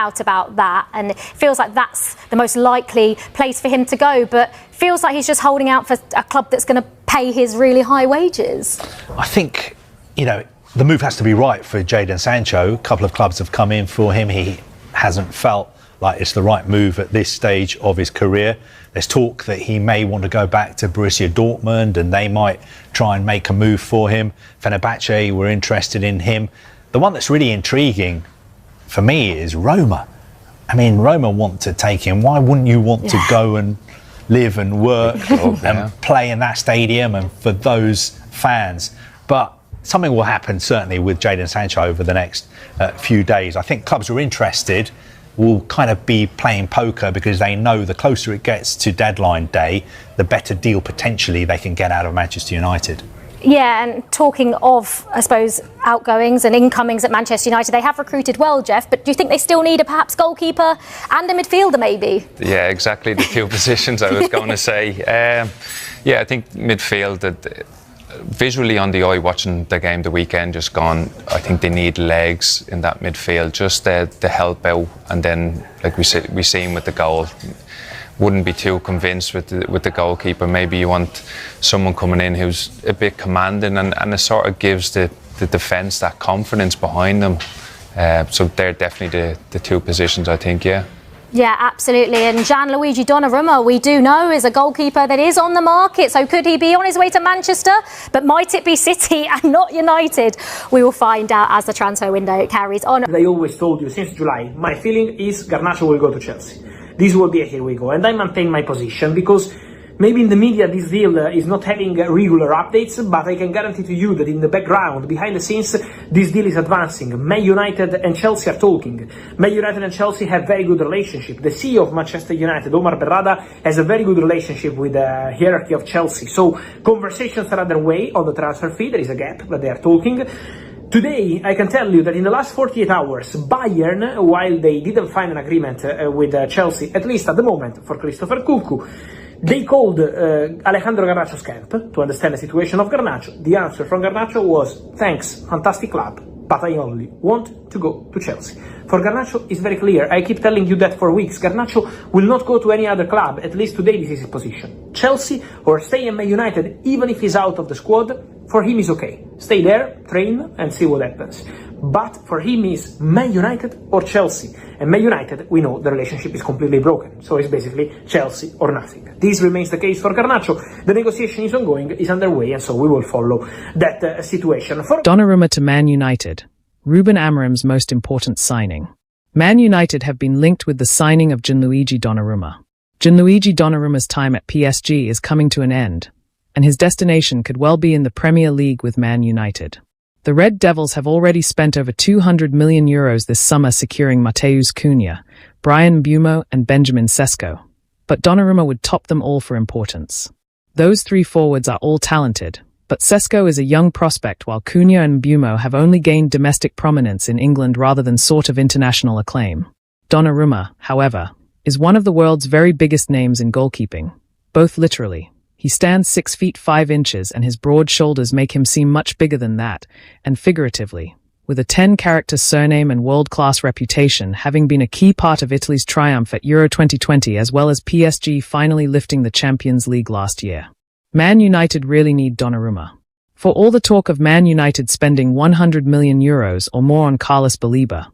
doubt about that. And it feels like that's the most likely place for him to go. But feels like he's just holding out for a club that's going to pay his really high wages. I think, the move has to be right for Jadon Sancho. A couple of clubs have come in for him. He hasn't felt like it's the right move at this stage of his career. There's talk that he may want to go back to Borussia Dortmund and they might try and make a move for him. Fenerbahce were interested in him. The one that's really intriguing for me is Roma. I mean, Roma want to take him. Why wouldn't you want to go and live and work and play in that stadium and for those fans? But something will happen certainly with Jadon Sancho over the next few days. I think clubs who are interested will kind of be playing poker because they know the closer it gets to deadline day, the better deal potentially they can get out of Manchester United. Yeah, and talking of, I suppose, outgoings and incomings at Manchester United, they have recruited well, Jeff, but do you think they still need a perhaps goalkeeper and a midfielder maybe? Yeah, exactly the two positions I was going to say. I think midfield, visually on the eye, watching the game the weekend just gone, I think they need legs in that midfield, just to help out. And then, like we seen with the goal, wouldn't be too convinced with the goalkeeper. Maybe you want someone coming in who's a bit commanding and it sort of gives the defence that confidence behind them. So they're definitely the two positions, I think, yeah. Yeah, absolutely. And Gianluigi Donnarumma, we do know, is a goalkeeper that is on the market. So could he be on his way to Manchester? But might it be City and not United? We will find out as the transfer window carries on. I always told you since July, my feeling is Garnacho will go to Chelsea. This will be a here we go. And I maintain my position because maybe in the media this deal is not having regular updates, but I can guarantee to you that in the background, behind the scenes, this deal is advancing. Man United and Chelsea are talking. Man United and Chelsea have very good relationship. The CEO of Manchester United, Omar Berrada, has a very good relationship with the hierarchy of Chelsea. So conversations are underway on the transfer fee. There is a gap, but they are talking. Today, I can tell you that in the last 48 hours, Bayern, while they didn't find an agreement with Chelsea, at least at the moment, for Christopher Nkunku, they called Alejandro Garnacho's camp to understand the situation of Garnacho. The answer from Garnacho was, thanks, fantastic club, but I only want to go to Chelsea. For Garnacho, it's very clear. I keep telling you that for weeks. Garnacho will not go to any other club. At least today, this is his position. Chelsea or stay in Man United, even if he's out of the squad, for him is okay. Stay there, train, and see what happens. But for him is Man United or Chelsea. And Man United, we know the relationship is completely broken. So it's basically Chelsea or nothing. This remains the case for Garnacho. The negotiation is ongoing, is underway, and so we will follow that situation. Donnarumma to Man United. Ruben Amorim's most important signing. Man United have been linked with the signing of Gianluigi Donnarumma. Gianluigi Donnarumma's time at PSG is coming to an end, and his destination could well be in the Premier League with Man United. The Red Devils have already spent over €200 million this summer securing Mateus Cunha, Brian Mbeumo and Benjamin Sesko. But Donnarumma would top them all for importance. Those three forwards are all talented, but Sesko is a young prospect while Cunha and Mbeumo have only gained domestic prominence in England rather than sort of international acclaim. Donnarumma, however, is one of the world's very biggest names in goalkeeping, both literally. He stands 6 feet 5 inches and his broad shoulders make him seem much bigger than that, and figuratively, with a 10-character surname and world-class reputation, having been a key part of Italy's triumph at Euro 2020 as well as PSG finally lifting the Champions League last year. Man United really need Donnarumma. For all the talk of Man United spending €100 million or more on Carlos Baleba,